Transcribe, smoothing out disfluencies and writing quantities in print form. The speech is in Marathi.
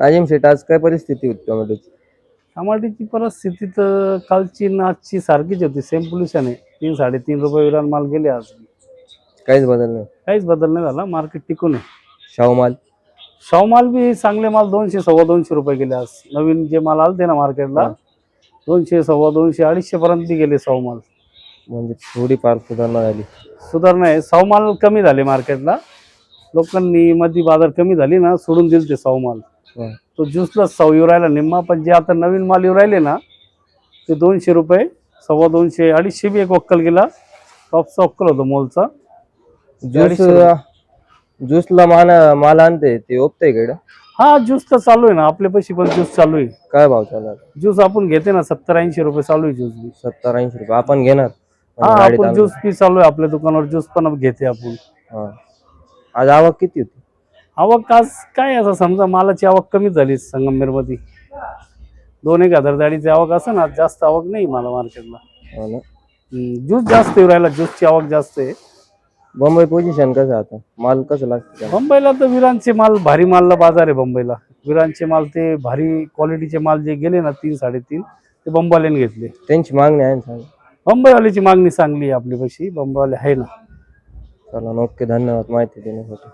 नाजिम शेठ, आज काय परिस्थिती होती टोमॅटोची? टमाट्याची परिस्थिती तर कालची आणि आजची सारखीच होती, सेम पोझिशन आहे. 3-3.5 रुपये विरान माल गेले आज. काहीच बदल नाही. काहीच बदल नाही झाला, मार्केट टिकून आहे. शाहू माल शाहू माल बी चांगले माल 200-250 रुपये गेले आज. नवीन जे माल आलते ना मार्केटला, 200-250, 250 पर्यंत बी गेले शाहू माल. म्हणजे थोडीफार सुधारणा झाली. सुधारणा आहे. शाहू माल कमी झाले मार्केटला. लोकांनी मध्ये बाजार कमी झाली ना, सोडून दिले ते शाहू माल. तो ज्यूसला 100 येऊ राहिला निम्मा, पण जे आता नवीन माल येऊ राहिले ना ते 200 रुपये, 250, 250 बी एक वक्कल गेला. टॉपचा वक्कल होता मोलचा. ज्यूसला माल आणते ते ओपते का? हा, ज्यूस तर चालू आहे ना, आपल्या पैसे पण ज्यूस चालू आहे. काय भाव चालला? ज्यूस आपण घेते ना 70-80 रुपये चालू आहे ज्यूस बी. 70-80 रुपये आपण घेणार? हा, आपण ज्यूस बी चालू आहे आपल्या दुकानावर, ज्यूस पण घेते आपण. आज आवक किती होती? आवक आज काय, असं समजा मालाची आवक कमी झाली संगमनेर मध्ये. 2-1 हजार गाडीची आवक असं ना, जास्त आवक नाही मला मार्केटला. ज्यूस जास्त येऊ राहिला, ज्यूसची आवक जास्त आहे. बंबई पोझिशन कसं आता? माल कसं लागतं मुंबईला तर विरांचे माल, भारी मालला बाजार आहे मुंबईला. विरांचे माल ते भारी क्वालिटीचे माल जे गेले ना 3-3.5, ते बंबालेने घेतले. त्यांची मागणी आहे ना? मुंबईवाल्याची मागणी चांगली आहे आपली पैशी, बंबावाले आहे ना. चला, ओके, धन्यवाद माहिती देण्यासाठी.